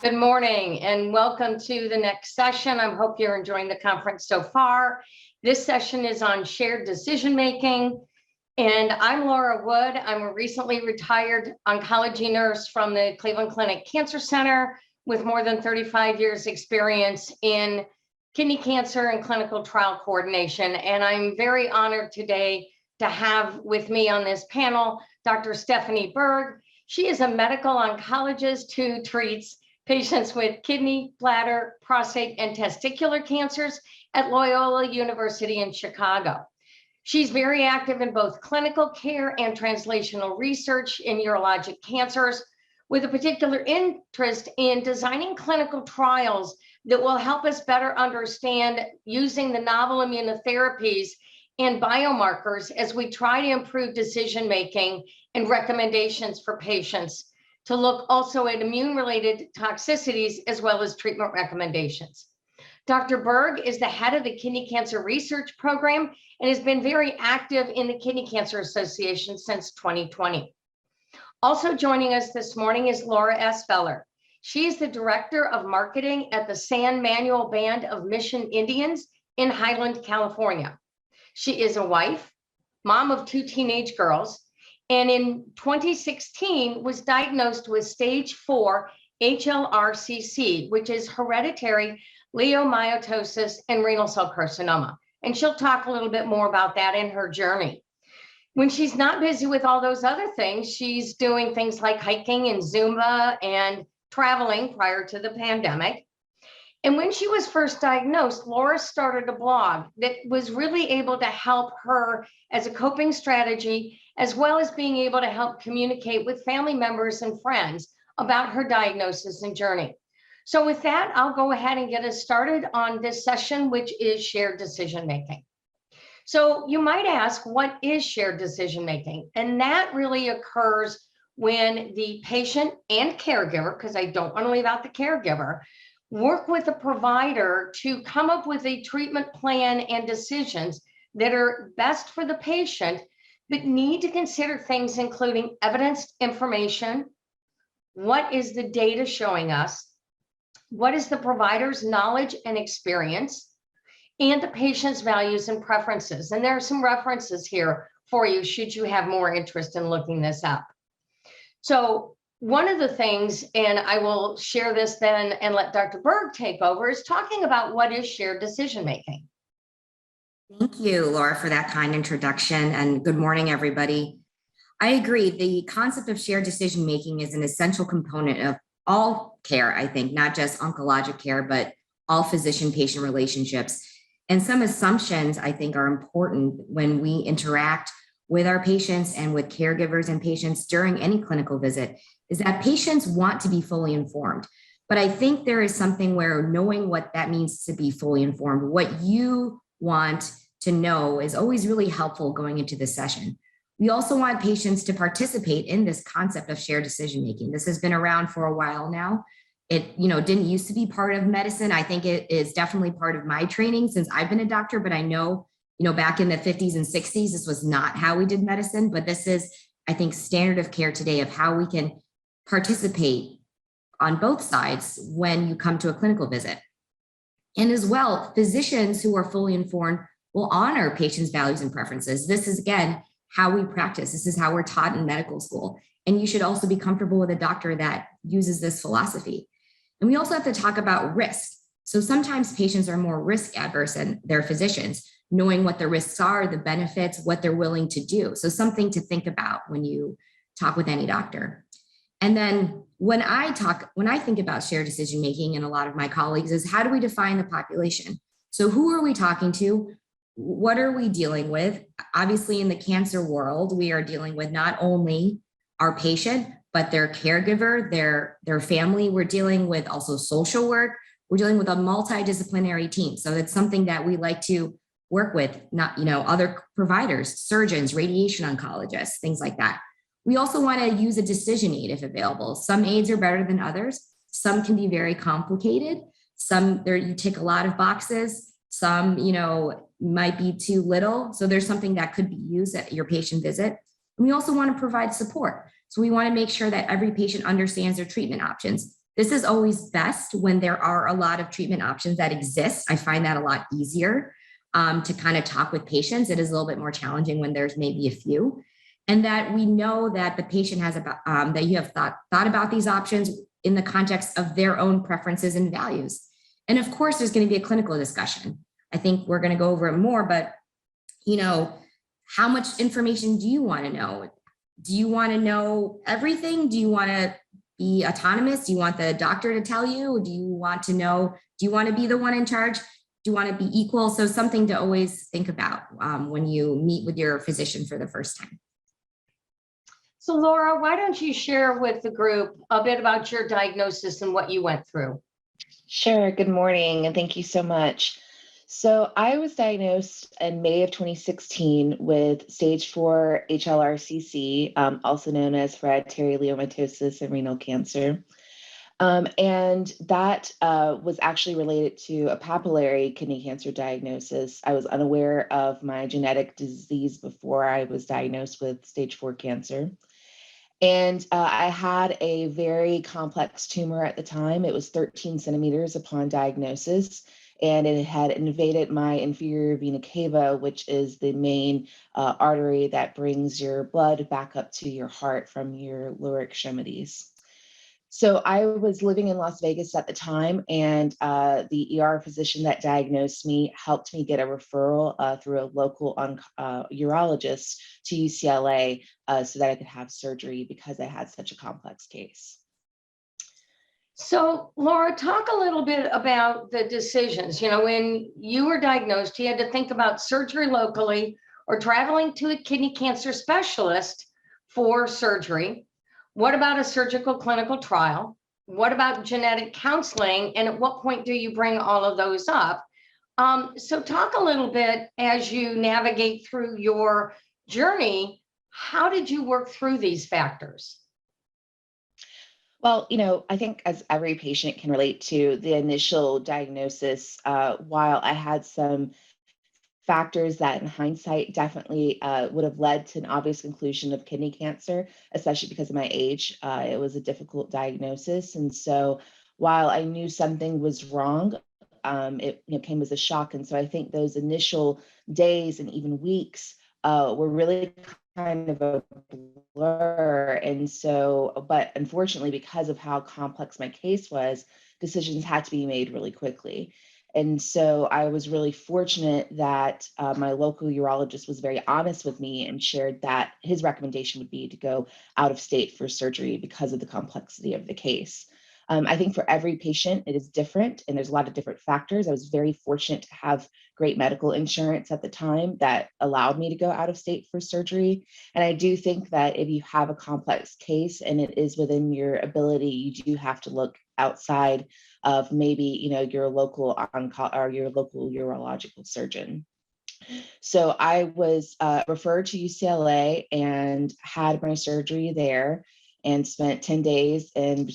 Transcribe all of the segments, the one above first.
Good morning and welcome to the next session. I hope you're enjoying the conference so far. This session is on shared decision-making. And I'm Laura Wood. I'm a recently retired oncology nurse from the Cleveland Clinic Cancer Center with more than 35 years experience in kidney cancer and clinical trial coordination. And I'm very honored today to have with me on this panel, Dr. Stephanie Berg. She is a medical oncologist who treats patients with kidney, bladder, prostate, and testicular cancers at Loyola University in Chicago. She's very active in both clinical care and translational research in urologic cancers, with a particular interest in designing clinical trials that will help us better understand using the novel immunotherapies and biomarkers as we try to improve decision-making and recommendations for patients, to look also at immune-related toxicities as well as treatment recommendations. Dr. Berg is the head of the Kidney Cancer Research Program and has been very active in the Kidney Cancer Association since 2020. Also joining us this morning is Laura S. Feller. She is the Director of Marketing at the San Manuel Band of Mission Indians in Highland, California. She is a wife, mom of 2 teenage girls, and in 2016 was diagnosed with stage 4 HLRCC, which is hereditary leiomyomatosis and renal cell carcinoma. And she'll talk a little bit more about that in her journey. When she's not busy with all those other things, she's doing things like hiking and Zumba and traveling prior to the pandemic. And when she was first diagnosed, Laura started a blog that was really able to help her as a coping strategy, as well as being able to help communicate with family members and friends about her diagnosis and journey. So with that, I'll go ahead and get us started on this session, which is shared decision-making. So you might ask, what is shared decision-making? And that really occurs when the patient and caregiver, because I don't want to leave out the caregiver, work with a provider to come up with a treatment plan and decisions that are best for the patient, but need to consider things including evidence, information, what is the data showing us, what is the provider's knowledge and experience, and the patient's values and preferences. And there are some references here for you should you have more interest in looking this up. So one of the things, and I will share this then and let Dr. Berg take over, is talking about what is shared decision-making. Thank you, Laura, for that kind introduction, and good morning, everybody. I agree. The concept of shared decision-making is an essential component of all care, I think, not just oncologic care, but all physician-patient relationships. And some assumptions, I think, are important when we interact with our patients and with caregivers and patients during any clinical visit, is that patients want to be fully informed. But I think there is something where knowing what that means to be fully informed, what you want to know, is always really helpful going into this session. We also want patients to participate in this concept of shared decision-making. This has been around for a while now. It didn't used to be part of medicine. I think it is definitely part of my training since I've been a doctor, but I know, back in the 50s and 60s, this was not how we did medicine, but this is, I think, standard of care today of how we can participate on both sides when you come to a clinical visit. And as well, physicians who are fully informed will honor patients' values and preferences. This is, again, how we practice. This is how we're taught in medical school. And you should also be comfortable with a doctor that uses this philosophy. And we also have to talk about risk. So sometimes patients are more risk adverse than their physicians, knowing what the risks are, the benefits, what they're willing to do. So something to think about when you talk with any doctor. And then when I think about shared decision-making, and a lot of my colleagues, is how do we define the population? So who are we talking to? What are we dealing with? Obviously, in the cancer world, we are dealing with not only our patient, but their caregiver, their family. We're dealing with also social work. We're dealing with a multidisciplinary team. So that's something that we like to work with, not, other providers, surgeons, radiation oncologists, things like that. We also want to use a decision aid if available. Some aids are better than others. Some can be very complicated. Some you tick a lot of boxes. Some, might be too little. So there's something that could be used at your patient visit. And we also want to provide support. So we want to make sure that every patient understands their treatment options. This is always best when there are a lot of treatment options that exist. I find that a lot easier to kind of talk with patients. It is a little bit more challenging when there's maybe a few. And that we know that the patient has about that you have thought about these options in the context of their own preferences and values. And of course, there's going to be a clinical discussion. I think we're going to go over it more, but how much information do you want to know? Do you want to know everything? Do you want to be autonomous? Do you want the doctor to tell you? Do you want to be the one in charge? Do you want to be equal? So something to always think about when you meet with your physician for the first time. So Laura, why don't you share with the group a bit about your diagnosis and what you went through? Sure. Good morning, and thank you so much. So I was diagnosed in May of 2016 with stage 4 HLRCC, also known as hereditary leiomyomatosis and renal cancer. And that was actually related to a papillary kidney cancer diagnosis. I was unaware of my genetic disease before I was diagnosed with stage 4 cancer. And I had a very complex tumor at the time. It was 13 centimeters upon diagnosis, and it had invaded my inferior vena cava, which is the main artery that brings your blood back up to your heart from your lower extremities. So I was living in Las Vegas at the time, and the ER physician that diagnosed me helped me get a referral through a local urologist to UCLA so that I could have surgery because I had such a complex case. So Laura, talk a little bit about the decisions. When you were diagnosed, you had to think about surgery locally or traveling to a kidney cancer specialist for surgery. What about a surgical clinical trial? What about genetic counseling? And at what point do you bring all of those up? So talk a little bit as you navigate through your journey. How did you work through these factors? Well, I think as every patient can relate to the initial diagnosis, while I had some factors that in hindsight definitely would have led to an obvious conclusion of kidney cancer, especially because of my age. It was a difficult diagnosis. And so while I knew something was wrong, it came as a shock. And so I think those initial days and even weeks were really kind of a blur. And so, but unfortunately, because of how complex my case was, decisions had to be made really quickly. And so I was really fortunate that my local urologist was very honest with me and shared that his recommendation would be to go out of state for surgery because of the complexity of the case. I think for every patient, it is different, and there's a lot of different factors. I was very fortunate to have great medical insurance at the time that allowed me to go out of state for surgery. And I do think that if you have a complex case and it is within your ability, you do have to look outside of maybe your local or your local urological surgeon. So I was referred to UCLA and had my surgery there and spent 10 days in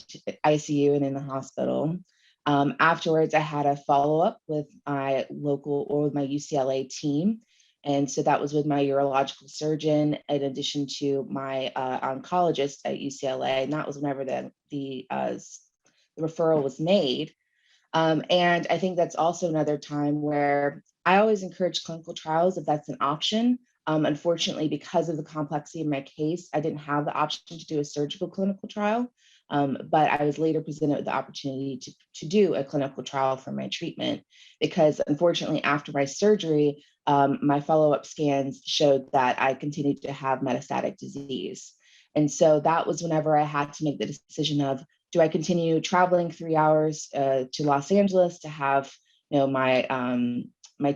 ICU and in the hospital. Afterwards, I had a follow-up with my local or with my UCLA team. And so that was with my urological surgeon, in addition to my oncologist at UCLA. And that was whenever the referral was made. And I think that's also another time where I always encourage clinical trials if that's an option. Unfortunately, because of the complexity of my case, I didn't have the option to do a surgical clinical trial, but I was later presented with the opportunity to do a clinical trial for my treatment because unfortunately, after my surgery, my follow-up scans showed that I continued to have metastatic disease. And so that was whenever I had to make the decision of, do I continue traveling 3 hours to Los Angeles to have my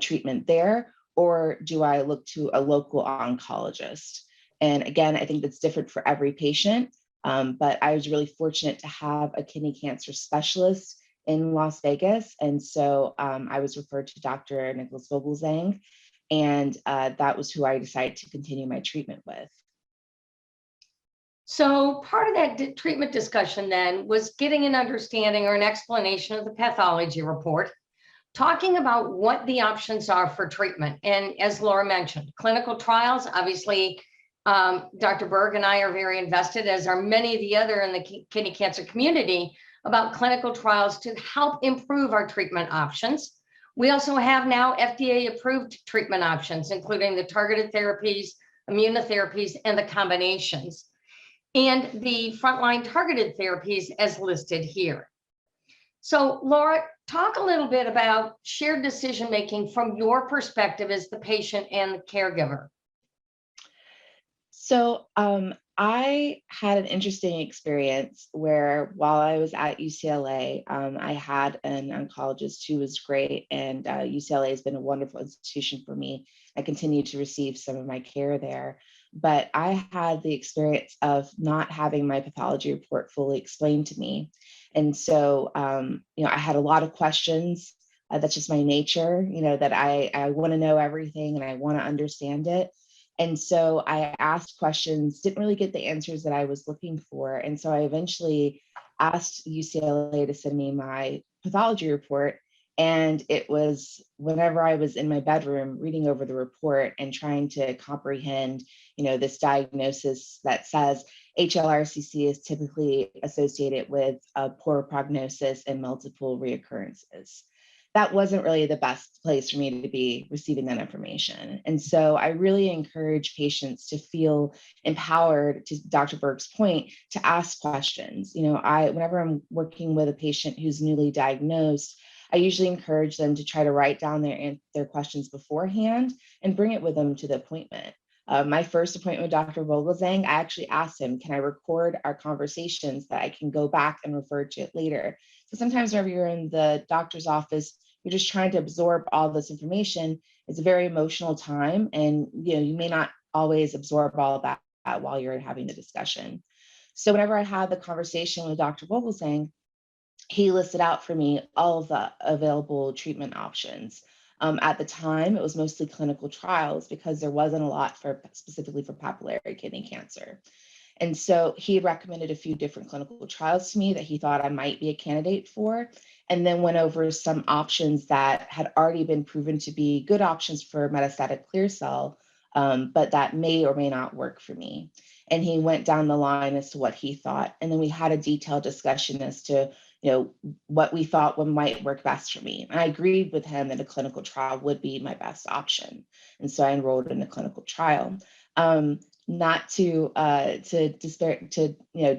treatment there, or do I look to a local oncologist? And again, I think that's different for every patient, but I was really fortunate to have a kidney cancer specialist in Las Vegas. And so I was referred to Dr. Nicholas Vogelzang, and that was who I decided to continue my treatment with. So part of that treatment discussion then was getting an understanding or an explanation of the pathology report, talking about what the options are for treatment. And as Laura mentioned, clinical trials, obviously, Dr. Berg and I are very invested, as are many of the other in the kidney cancer community. about clinical trials to help improve our treatment options. We also have now FDA-approved treatment options, including the targeted therapies, immunotherapies, and the combinations, and the frontline targeted therapies as listed here. So Laura, talk a little bit about shared decision-making from your perspective as the patient and the caregiver. So I had an interesting experience where while I was at UCLA, I had an oncologist who was great, and UCLA has been a wonderful institution for me. I continue to receive some of my care there, but I had the experience of not having my pathology report fully explained to me. And so, I had a lot of questions. That's just my nature, that I want to know everything and I want to understand it. And so I asked questions, didn't really get the answers that I was looking for. And so I eventually asked UCLA to send me my pathology report. And it was whenever I was in my bedroom reading over the report and trying to comprehend, this diagnosis that says HLRCC is typically associated with a poor prognosis and multiple reoccurrences. That wasn't really the best place for me to be receiving that information. And so I really encourage patients to feel empowered, to Dr. Berg's point, to ask questions. Whenever I'm working with a patient who's newly diagnosed, I usually encourage them to try to write down their questions beforehand and bring it with them to the appointment. My first appointment with Dr. Vogelzang, I actually asked him, can I record our conversations that I can go back and refer to it later? So sometimes whenever you're in the doctor's office, you're just trying to absorb all this information. It's a very emotional time, and you may not always absorb all of that while you're having the discussion. So whenever I had the conversation with Dr. Vogelzang, he listed out for me all of the available treatment options. At the time, it was mostly clinical trials because there wasn't a lot specifically for papillary kidney cancer. And so he recommended a few different clinical trials to me that he thought I might be a candidate for, and then went over some options that had already been proven to be good options for metastatic clear cell, but that may or may not work for me. And he went down the line as to what he thought. And then we had a detailed discussion as to what we thought might work best for me. And I agreed with him that a clinical trial would be my best option. And so I enrolled in a clinical trial. Not to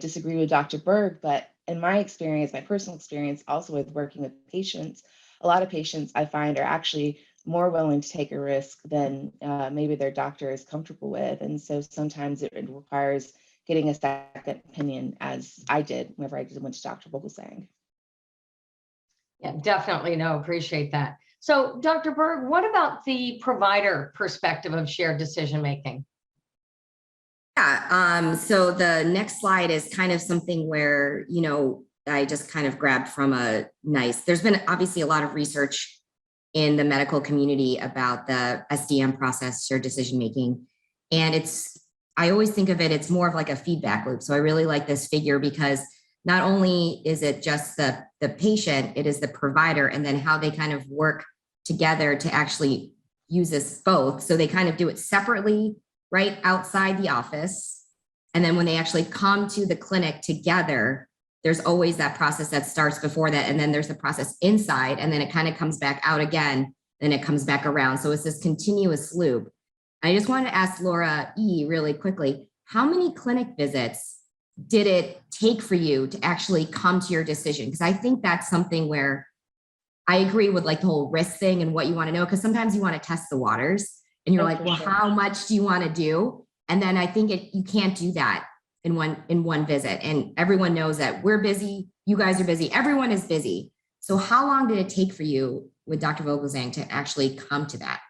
disagree with Dr. Berg, but in my experience, my personal experience, also with working with patients, a lot of patients I find are actually more willing to take a risk than maybe their doctor is comfortable with. And so sometimes it requires getting a second opinion, as I did whenever I went to Dr. Vogelzang. Yeah, definitely. No, appreciate that. So Dr. Berg, what about the provider perspective of shared decision-making? Yeah, so the next slide is kind of something where, I just kind of grabbed from there's been obviously a lot of research in the medical community about the SDM process, shared decision-making. And I always think of it's more of like a feedback loop. So I really like this figure because not only is it just the patient, it is the provider, and then how they kind of work together to actually use this both. So they kind of do it separately, right outside the office. And then when they actually come to the clinic together, there's always that process that starts before that. And then there's the process inside, and then it kind of comes back out again, then it comes back around. So it's this continuous loop. I just wanted to ask Laura E. really quickly, how many clinic visits did it take for you to actually come to your decision? Because I think that's something where I agree with like the whole risk thing and what you want to know, because sometimes you want to test the waters and you're like, well, sure, how much do you want to do? And then I think you can't do that in one visit. And everyone knows that we're busy, you guys are busy, everyone is busy. So how long did it take for you with Dr. Vogelzang to actually come to that?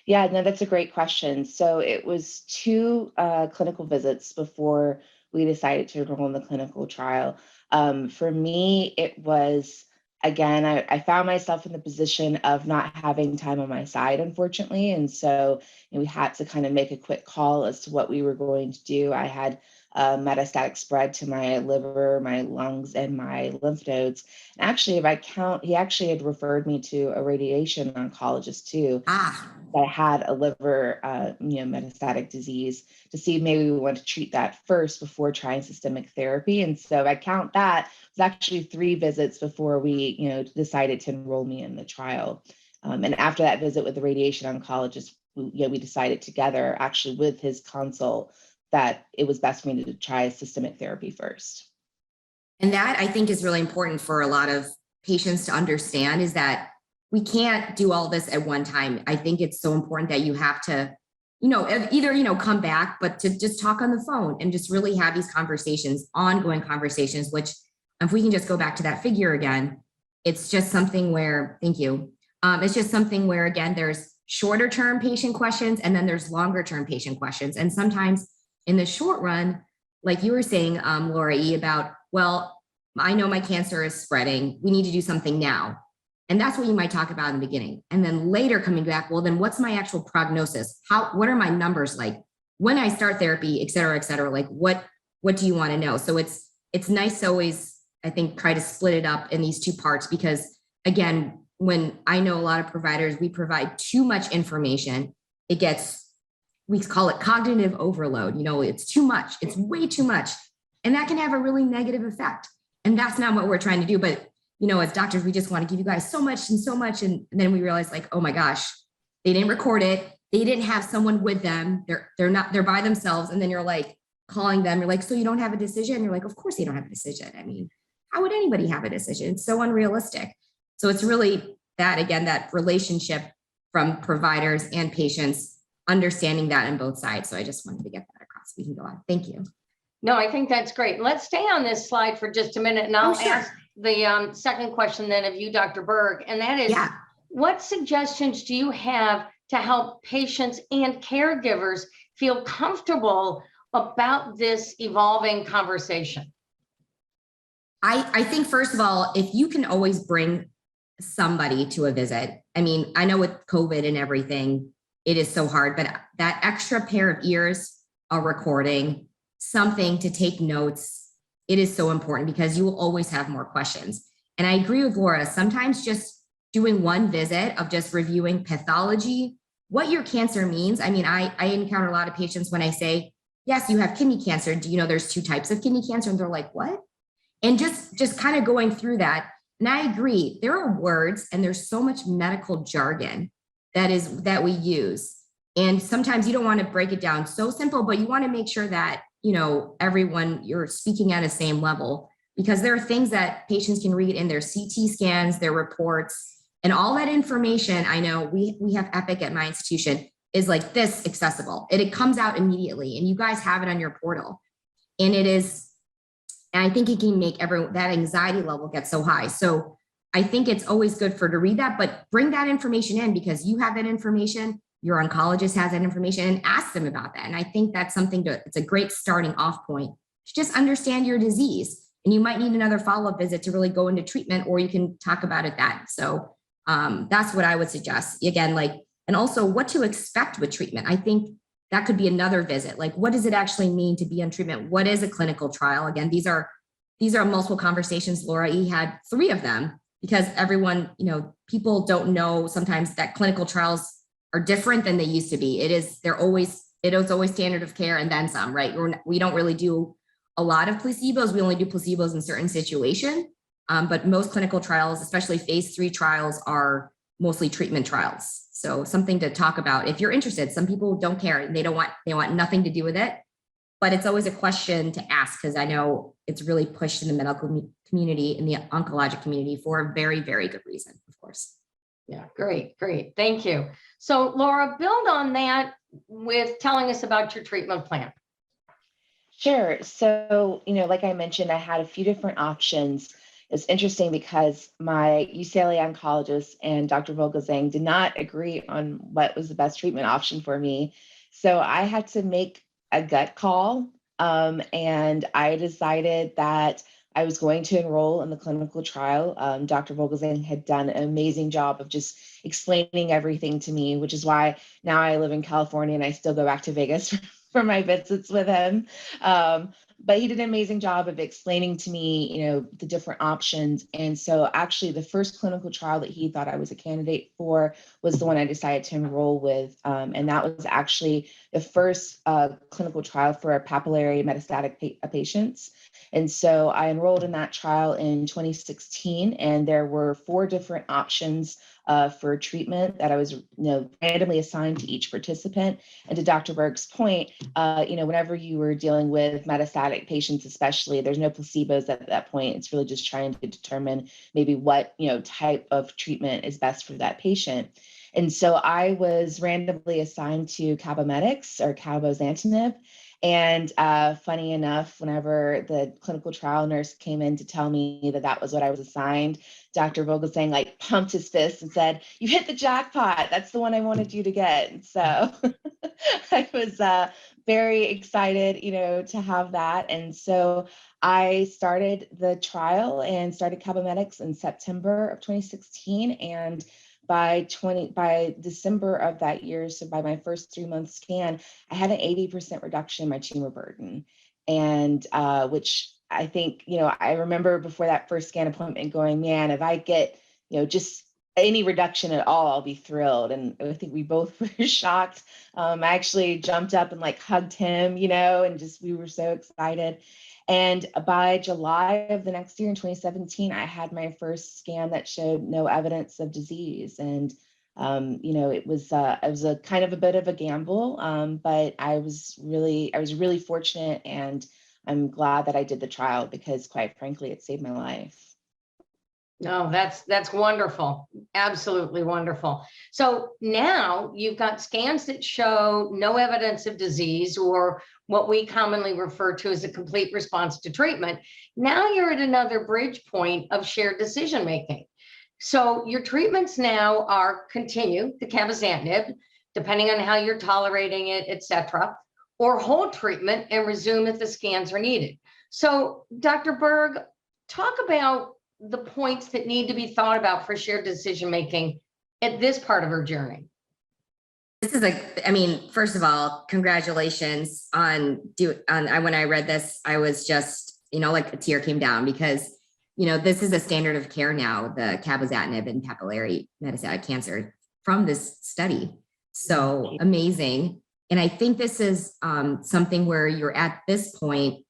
Yeah, no, that's a great question. So it was 2 clinical visits before we decided to enroll in the clinical trial. For me, it was, again, I found myself in the position of not having time on my side, unfortunately. And so we had to kind of make a quick call as to what we were going to do. I had metastatic spread to my liver, my lungs, and my lymph nodes. And actually, if I count, he actually had referred me to a radiation oncologist too, that had a liver, metastatic disease, to see if maybe we want to treat that first before trying systemic therapy. And so if I count that, it was actually 3 visits before we, decided to enroll me in the trial. And after that visit with the radiation oncologist, we decided together, actually with his consult, that it was best for me to try systemic therapy first. And that, I think, is really important for a lot of patients to understand, is that we can't do all this at one time. I think it's so important that you have to, either, come back, but to just talk on the phone and just really have these conversations, ongoing conversations, which, if we can just go back to that figure again, it's just something where, thank you. It's just something where, again, there's shorter term patient questions, and then there's longer term patient questions. And sometimes in the short run, like you were saying, Laura E., about, well, I know my cancer is spreading. We need to do something now. And that's what you might talk about in the beginning. And then later coming back, well, then what's my actual prognosis? What are my numbers like when I start therapy, et cetera, like what do you want to know? So it's nice to always, I think, try to split it up in these 2 parts, because again, when I know a lot of providers, we provide too much information, we call it cognitive overload. It's too much, it's way too much. And that can have a really negative effect. And that's not what we're trying to do. But, as doctors, we just want to give you guys so much and so much. And then we realize, like, oh my gosh, they didn't record it. They didn't have someone with them. They're by themselves. And then you're like calling them. You're like, so you don't have a decision? You're like, of course they don't have a decision. I mean, how would anybody have a decision? It's so unrealistic. So it's really that, again, that relationship from providers and patients, understanding that on both sides. So I just wanted to get that across. We can go on. Thank you. No, I think that's great. Let's stay on this slide for just a minute, and I'll ask the second question then of you, Dr. Berg, and that is, what suggestions do you have to help patients and caregivers feel comfortable about this evolving conversation? I think, first of all, if you can always bring somebody to a visit. I mean, I know with COVID and everything, it is so hard, but that extra pair of ears, a recording, something to take notes, it is so important, because you will always have more questions. And I agree with Laura, sometimes just doing one visit of just reviewing pathology, what your cancer means. I mean, I encounter a lot of patients when I say, yes, you have kidney cancer. Do you know there's 2 types of kidney cancer? And they're like, what? And just kind of going through that. And I agree, there are words and there's so much medical jargon that we use. And sometimes you don't want to break it down so simple, but you want to make sure that, everyone, you're speaking at a same level, because there are things that patients can read in their CT scans, their reports, and all that information. I know we have Epic at my institution, is like this accessible. It comes out immediately, and you guys have it on your portal. And I think it can make that anxiety level get so high. So I think it's always good to read that, but bring that information in, because you have that information, your oncologist has that information, and ask them about that. And I think that's it's a great starting off point to just understand your disease. And you might need another follow-up visit to really go into treatment, or you can talk about it then. So that's what I would suggest. Again, and also what to expect with treatment. I think that could be another visit. Like, what does it actually mean to be on treatment? What is a clinical trial? Again, these are multiple conversations. Laura E. had 3 of them, because everyone, people don't know sometimes that clinical trials are different than they used to be. It is always standard of care and then some, right? We don't really do a lot of placebos. We only do placebos in certain situations. But most clinical trials, especially phase 3 trials, are mostly treatment trials. So something to talk about if you're interested. Some people don't care and they want nothing to do with it, but it's always a question to ask, because I know it's really pushed in the medical community, in the oncologic community, for a very, very good reason, of course. Yeah, great. Thank you. So Laura, build on that with telling us about your treatment plan. Sure. So, like I mentioned, I had a few different options. It's interesting because my UCLA oncologist and Dr. Vogelzang did not agree on what was the best treatment option for me. So I had to make a gut call, and I decided that I was going to enroll in the clinical trial. Dr. Vogelzang had done an amazing job of just explaining everything to me, which is why now I live in California and I still go back to Vegas for my visits with him. But he did an amazing job of explaining to me, the different options. And so actually the first clinical trial that he thought I was a candidate for was the one I decided to enroll with. And that was actually the first clinical trial for papillary metastatic patients. And so I enrolled in that trial in 2016, and there were 4 different options for treatment that I was, randomly assigned to each participant. And to Dr. Berg's point, whenever you were dealing with metastatic patients, especially, there's no placebos at that point. It's really just trying to determine maybe what, type of treatment is best for that patient. And so I was randomly assigned to Cabometyx or cabozantinib. And funny enough, whenever the clinical trial nurse came in to tell me that that was what I was assigned, Dr. Vogelsang like pumped his fist and said, "You hit the jackpot. That's the one I wanted you to get." And so I was very excited, to have that. And so I started the trial and started Cabometyx in September of 2016. And by December of that year, so by my first 3-month scan, I had an 80% reduction in my tumor burden. And which I think, I remember before that first scan appointment going, man, if I get, just any reduction at all, I'll be thrilled. And I think we both were shocked. I actually jumped up and like hugged him, and just, we were so excited. And by July of the next year in 2017, I had my first scan that showed no evidence of disease. And, it was a kind of a bit of a gamble, but I was really fortunate, and I'm glad that I did the trial because, quite frankly, it saved my life. No, that's wonderful. Absolutely wonderful. So now you've got scans that show no evidence of disease, or what we commonly refer to as a complete response to treatment. Now you're at another bridge point of shared decision making. So your treatments now are continue the cabozantinib, depending on how you're tolerating it, et cetera, or hold treatment and resume if the scans are needed. So Dr. Berg, talk about the points that need to be thought about for shared decision making at this part of her journey. This is first of all, congratulations on when I read this, I was just, like a tear came down because, this is a standard of care now, the cabozantinib and papillary metastatic cancer from this study. So amazing. And I think this is something where you're at this point,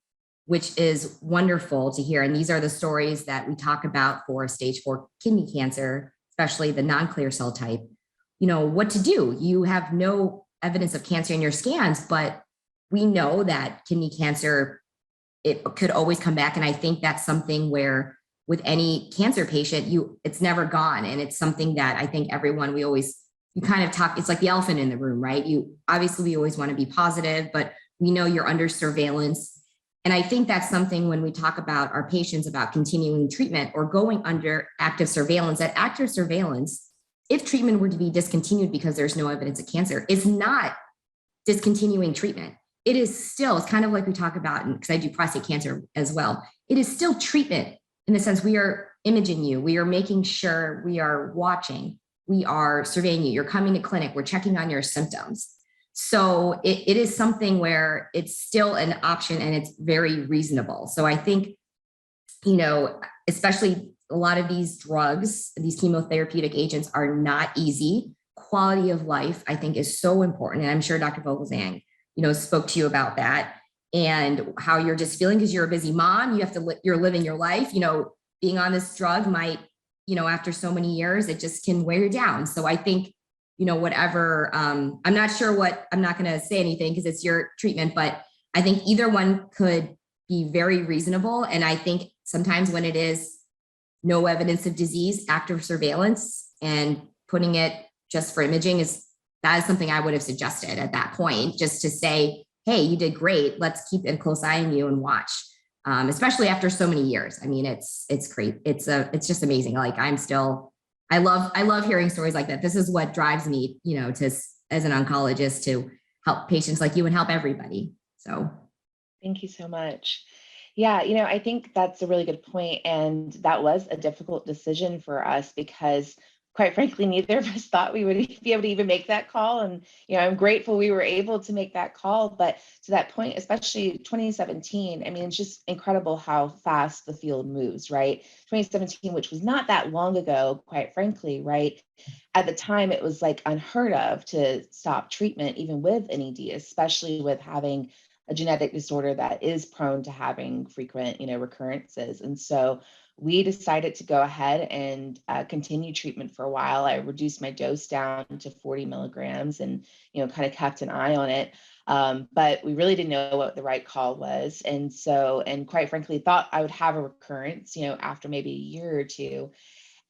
which is wonderful to hear. And these are the stories that we talk about for stage 4 kidney cancer, especially the non-clear cell type. What to do. You have no evidence of cancer in your scans, but we know that kidney cancer, it could always come back. And I think that's something where with any cancer patient, it's never gone. And it's something that I think everyone, you kind of talk, it's like the elephant in the room, right? Obviously we always want to be positive, but we know you're under surveillance. And I think that's something when we talk about our patients about continuing treatment or going under active surveillance, that active surveillance, if treatment were to be discontinued because there's no evidence of cancer, is not discontinuing treatment. It is still, it's kind of like we talk about, because I do prostate cancer as well. It is still treatment in the sense we are imaging you. We are making sure we are watching. We are surveying you. You're coming to clinic. We're checking on your symptoms. So it is something where it's still an option and it's very reasonable. So I think, especially a lot of these drugs, these chemotherapeutic agents are not easy. Quality of life, I think, is so important. And I'm sure Dr. Vogelsang, spoke to you about that and how you're just feeling because you're a busy mom. You're living your life, being on this drug might, after so many years, it just can wear you down. So I think, whatever, I'm not going to say anything because it's your treatment, but I think either one could be very reasonable. And I think sometimes when it is no evidence of disease, active surveillance and putting it just for imaging that is something I would have suggested at that point, just to say, hey, you did great. Let's keep a close eye on you and watch, especially after so many years. I mean, it's great. It's just amazing. Like I love hearing stories like that. This is what drives me, as an oncologist to help patients like you and help everybody. So thank you so much. Yeah, I think that's a really good point. And that was a difficult decision for us because, of quite frankly, neither of us thought we would be able to even make that call. And, I'm grateful we were able to make that call. But to that point, especially 2017, I mean, it's just incredible how fast the field moves, right? 2017, which was not that long ago, quite frankly, right? At the time, it was like unheard of to stop treatment, even with NED, especially with having a genetic disorder that is prone to having frequent, recurrences. And so we decided to go ahead and continue treatment for a while. I reduced my dose down to 40 milligrams and, kind of kept an eye on it. But we really didn't know what the right call was. And so, and quite frankly, thought I would have a recurrence, after maybe a year or two.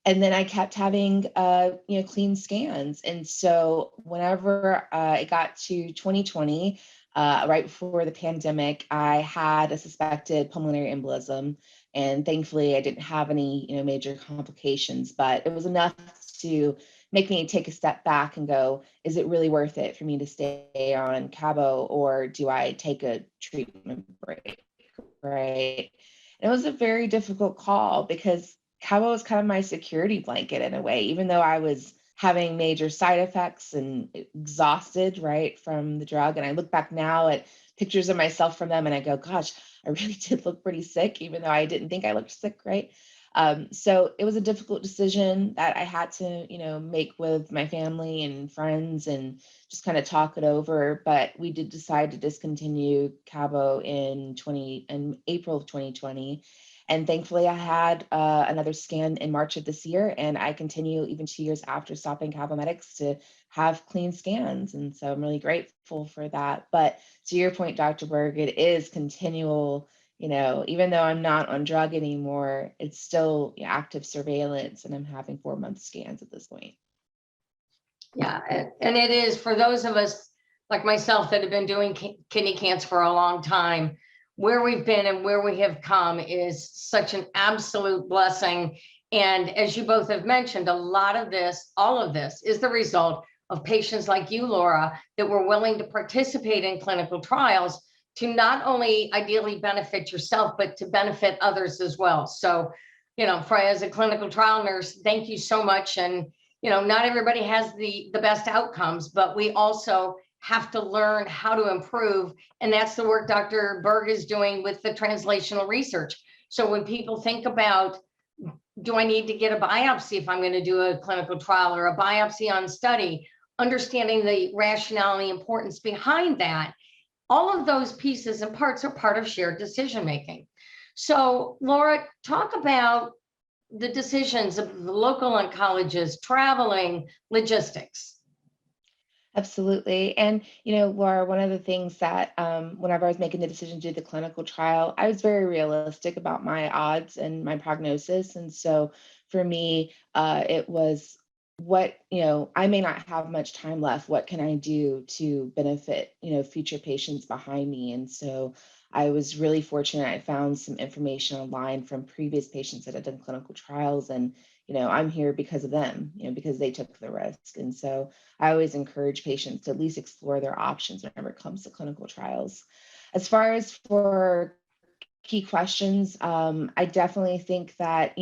And then I kept having, clean scans. And so whenever it got to 2020, right before the pandemic, I had a suspected pulmonary embolism. And thankfully, I didn't have any, major complications, but it was enough to make me take a step back and go, is it really worth it for me to stay on Cabo, or do I take a treatment break, right? And it was a very difficult call because Cabo was kind of my security blanket in a way, even though I was having major side effects and exhausted, right, from the drug. And I look back now at pictures of myself from them and I go, gosh, I really did look pretty sick, even though I didn't think I looked sick, right? So it was a difficult decision that I had to, make with my family and friends and just kind of talk it over. But we did decide to discontinue Cabo in April of 2020. And thankfully, I had another scan in March of this year, and I continue even 2 years after stopping Cabometyx to have clean scans. And so I'm really grateful for that. But to your point, Dr. Berg, it is continual, even though I'm not on drug anymore, it's still active surveillance, and I'm having 4-month scans at this point. Yeah, and it is for those of us like myself that have been doing kidney cancer for a long time. Where we've been and where we have come is such an absolute blessing. And as you both have mentioned, a lot of this, all of this is the result of patients like you, Laura, that were willing to participate in clinical trials to not only ideally benefit yourself, but to benefit others as well. So, as a clinical trial nurse, thank you so much. And, not everybody has the best outcomes, but we also have to learn how to improve. And that's the work Dr. Berg is doing with the translational research. So when people think about, do I need to get a biopsy if I'm going to do a clinical trial, or a biopsy on study, understanding the rationale and the importance behind that, all of those pieces and parts are part of shared decision-making. So Laura, talk about the decisions of the local oncologists, traveling, logistics. Absolutely. And, Laura, one of the things that whenever I was making the decision to do the clinical trial, I was very realistic about my odds and my prognosis. And so for me, it was what, I may not have much time left. What can I do to benefit, future patients behind me? And so I was really fortunate. I found some information online from previous patients that had done clinical trials, and I'm here because of them, because they took the risk. And so I always encourage patients to at least explore their options whenever it comes to clinical trials. As far as for key questions, I definitely think that,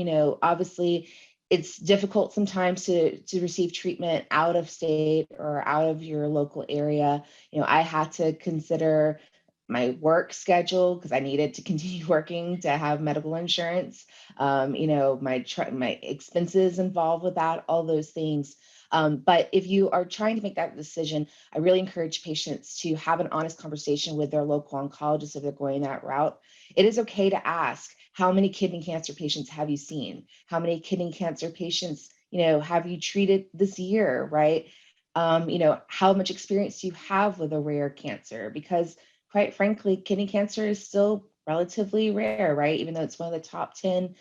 obviously it's difficult sometimes to receive treatment out of state or out of your local area. I had to consider my work schedule because I needed to continue working to have medical insurance. My expenses involved with that, all those things. But if you are trying to make that decision, I really encourage patients to have an honest conversation with their local oncologist if they're going that route. It is okay to ask, how many kidney cancer patients have you seen? How many kidney cancer patients, have you treated this year, right? How much experience do you have with a rare cancer? Because quite frankly, kidney cancer is still relatively rare, right? Even though it's one of the top 10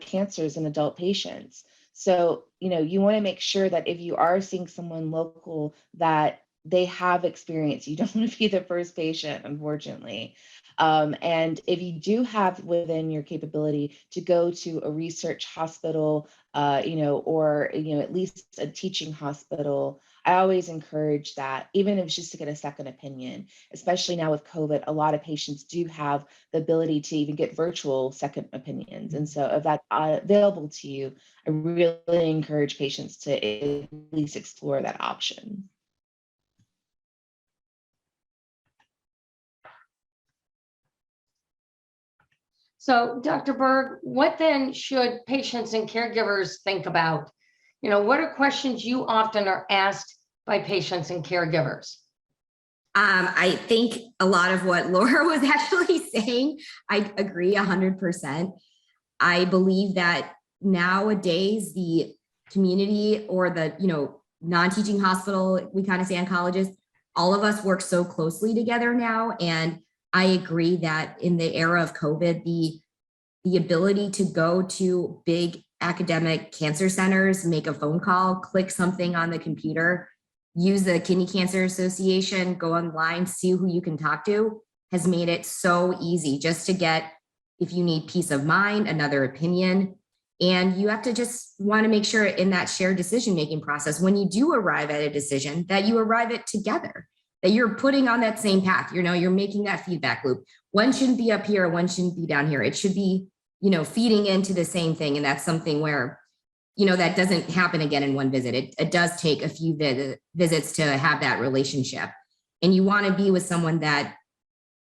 cancers in adult patients. So, you want to make sure that if you are seeing someone local, that they have experience. You don't want to be the first patient, unfortunately. And if you do have within your capability to go to a research hospital, or, at least a teaching hospital, I always encourage that, even if it's just to get a second opinion, especially now with COVID, a lot of patients do have the ability to even get virtual second opinions. And so if that's available to you, I really encourage patients to at least explore that option. So, Dr. Berg, what then should patients and caregivers think about? What are questions you often are asked by patients and caregivers? I think a lot of what Laura was actually saying, I agree 100%. I believe that nowadays the community or the, non-teaching hospital, we kind of say oncologists, all of us work so closely together now. And I agree that in the era of COVID, the ability to go to big academic cancer centers, make a phone call, click something on the computer, use the Kidney Cancer Association, go online, see who you can talk to, has made it so easy just to get, if you need peace of mind, another opinion. And you have to just want to make sure in that shared decision-making process, when you do arrive at a decision, that you arrive at together, that you're putting on that same path. You're making that feedback loop. One shouldn't be up here, one shouldn't be down here. It should be, feeding into the same thing. And that's something where, that doesn't happen again in one visit. It does take a few visits to have that relationship. And you want to be with someone that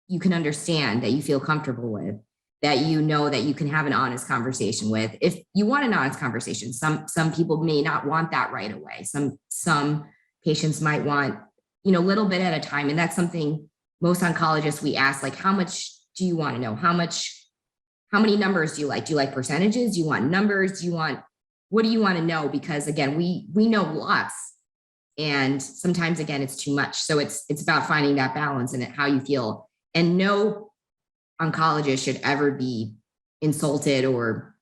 you can understand, that you feel comfortable with, that that you can have an honest conversation with. If you want an honest conversation, some people may not want that right away. Some patients might want, a little bit at a time. And that's something most oncologists, we ask, like, how much do you want to know? How many numbers do you like? Do you like percentages? Do you want numbers? What do you want to know? Because again, we know lots. And sometimes, again, it's too much. So it's about finding that balance and how you feel. And no oncologist should ever be insulted or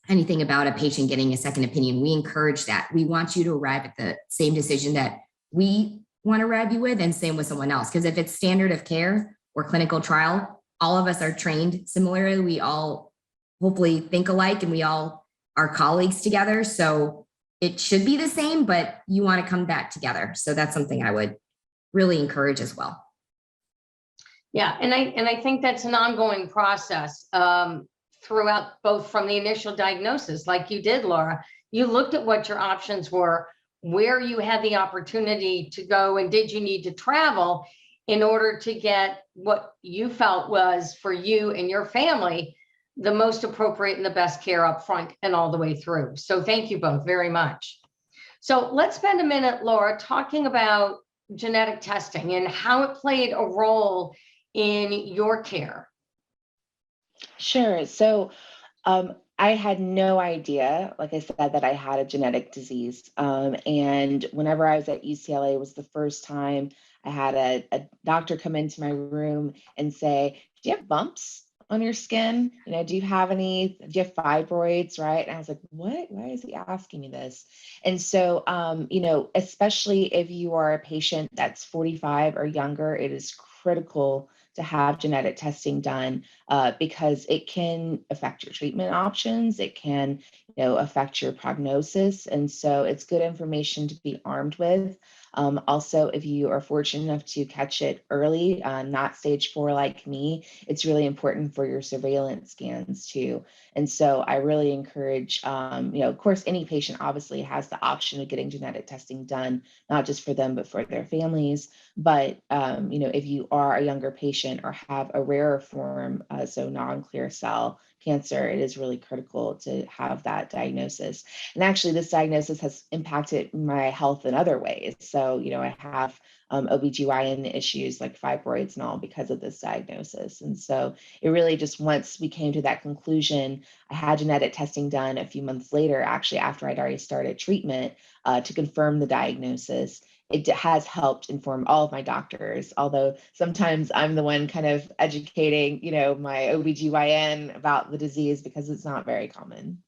anything about a patient getting a second opinion. We encourage that. We want you to arrive at the same decision that we want to arrive you with, and same with someone else. Because if it's standard of care or clinical trial, all of us are trained similarly. We all hopefully think alike, and we all are colleagues together. So it should be the same, but you want to come back together. So that's something I would really encourage as well. Yeah, and I think that's an ongoing process throughout, both from the initial diagnosis, like you did, Laura. You looked at what your options were, where you had the opportunity to go, and did you need to travel in order to get what you felt was for you and your family the most appropriate and the best care up front and all the way through. So thank you both very much. So let's spend a minute, Laura, talking about genetic testing and how it played a role in your care. Sure. So I had no idea, like I said, that I had a genetic disease. And whenever I was at UCLA, it was the first time I had a doctor come into my room and say, "Do you have bumps on your skin? Do you have fibroids?" Right? And I was like, "What? Why is he asking me this?" And so, especially if you are a patient that's 45 or younger, it is critical to have genetic testing done because it can affect your treatment options. It can, affect your prognosis. And so it's good information to be armed with. Also, if you are fortunate enough to catch it early, not stage 4 like me, it's really important for your surveillance scans too. And so I really encourage, of course, any patient obviously has the option of getting genetic testing done, not just for them, but for their families. But, if you are a younger patient or have a rarer form, so non-clear cell cancer, it is really critical to have that diagnosis. And actually, this diagnosis has impacted my health in other ways. So, I have OBGYN issues like fibroids and all because of this diagnosis. And so it really just, once we came to that conclusion, I had genetic testing done a few months later, actually after I'd already started treatment, to confirm the diagnosis. It has helped inform all of my doctors, although sometimes I'm the one kind of educating, my OBGYN about the disease because it's not very common.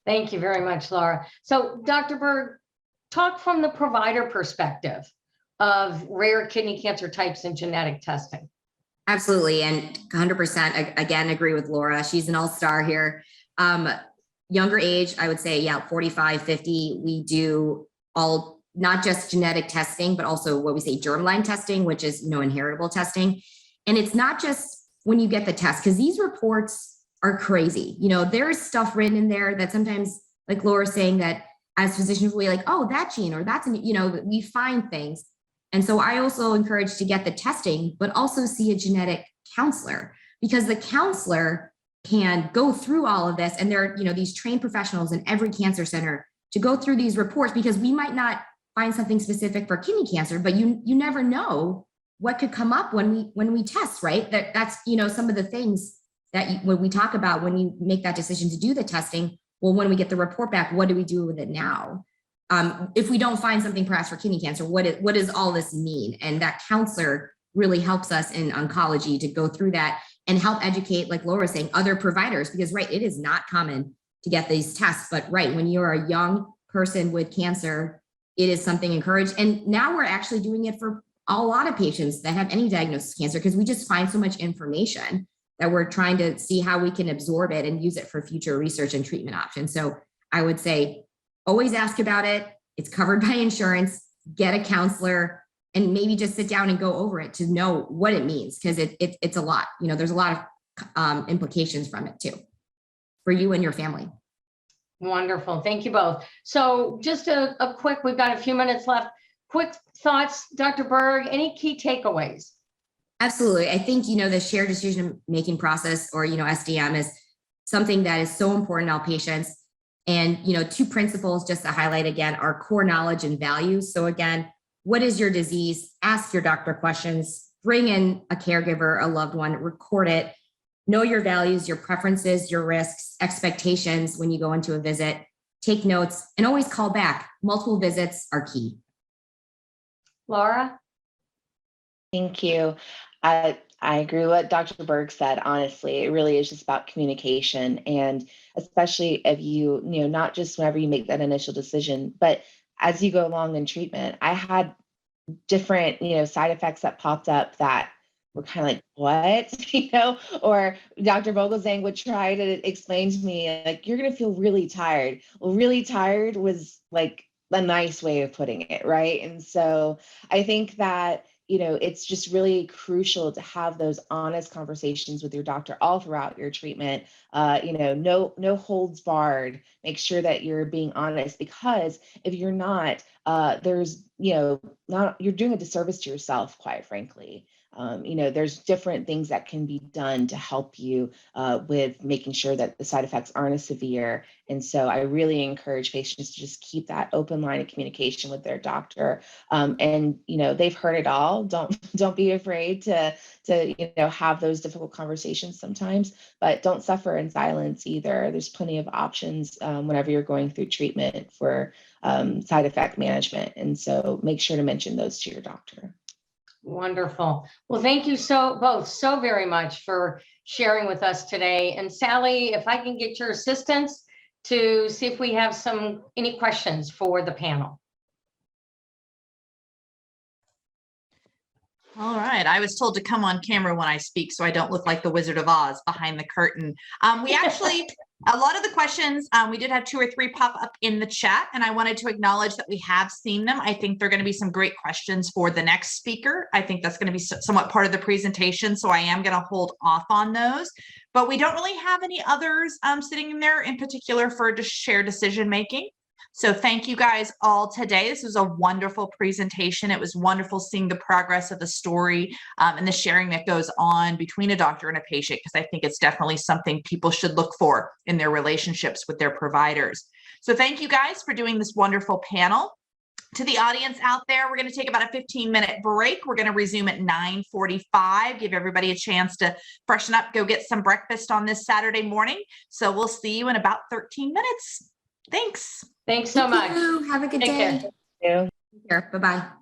Thank you very much, Laura. So Dr. Berg, talk from the provider perspective of rare kidney cancer types and genetic testing. Absolutely. And 100% again, agree with Laura. She's an all-star here. Younger age, I would say, 45, 50, we do all not just genetic testing, but also what we say germline testing, which is, inheritable testing. And it's not just when you get the test, because these reports are crazy. There's stuff written in there that sometimes, like Laura's saying, that as physicians, we're like, oh, that gene, or that's, we find things. And so I also encourage to get the testing, but also see a genetic counselor, because the counselor can go through all of this. And there are, these trained professionals in every cancer center to go through these reports, because we might not find something specific for kidney cancer, but you never know what could come up when we test, right? That's, some of the things that when we talk about when you make that decision to do the testing. Well, when we get the report back, what do we do with it now? If we don't find something perhaps for kidney cancer, what does all this mean? And that counselor really helps us in oncology to go through that and help educate, like Laura was saying, other providers, because it is not common to get these tests, but when you're a young person with cancer, it is something encouraged. And now we're actually doing it for a lot of patients that have any diagnosis of cancer, because we just find so much information that we're trying to see how we can absorb it and use it for future research and treatment options. So I would say, always ask about it. It's covered by insurance, get a counselor, and maybe just sit down and go over it to know what it means, because it's a lot. There's a lot of implications from it too, for you and your family. Wonderful. Thank you both. So just a quick, we've got a few minutes left. Quick thoughts, Dr. Berg, any key takeaways? Absolutely. I think, the shared decision-making process, or, SDM, is something that is so important in all patients. And, 2 principles just to highlight again are core knowledge and values. So again, what is your disease? Ask your doctor questions, bring in a caregiver, a loved one, record it, know your values, your preferences, your risks, expectations when you go into a visit, take notes, and always call back. Multiple visits are key. Laura? Thank you. I agree with what Dr. Berg said. Honestly, it really is just about communication, and especially if not just whenever you make that initial decision, but as you go along in treatment. I had different, side effects that popped up that were kind of like, what, or Dr. Vogelzang would try to explain to me, like, you're going to feel really tired. Well, really tired was like a nice way of putting it, right? And so I think that it's just really crucial to have those honest conversations with your doctor all throughout your treatment. No holds barred. Make sure that you're being honest, because if you're not, there's, you're doing a disservice to yourself, quite frankly. There's different things that can be done to help you with making sure that the side effects aren't as severe. And so I really encourage patients to just keep that open line of communication with their doctor. And they've heard it all. Don't be afraid to have those difficult conversations sometimes, but don't suffer in silence either. There's plenty of options whenever you're going through treatment for side effect management. And so make sure to mention those to your doctor. Wonderful. Well, thank you both so very much for sharing with us today. And Sally, if I can get your assistance to see if we have any questions for the panel. All right. I was told to come on camera when I speak, so I don't look like the Wizard of Oz behind the curtain. We actually, a lot of the questions, we did have 2 or 3 pop up in the chat, and I wanted to acknowledge that we have seen them. I think they're going to be some great questions for the next speaker. I think that's going to be somewhat part of the presentation, so I am going to hold off on those. But we don't really have any others sitting in there in particular for shared decision making. So thank you guys all today. This was a wonderful presentation. It was wonderful seeing the progress of the story and the sharing that goes on between a doctor and a patient, because I think it's definitely something people should look for in their relationships with their providers. So thank you guys for doing this wonderful panel. To the audience out there, we're going to take about a 15-minute break. We're going to resume at 9:45, give everybody a chance to freshen up, go get some breakfast on this Saturday morning. So we'll see you in about 13 minutes. Thanks. Thanks so much. Have a good Take day. care. Bye-bye.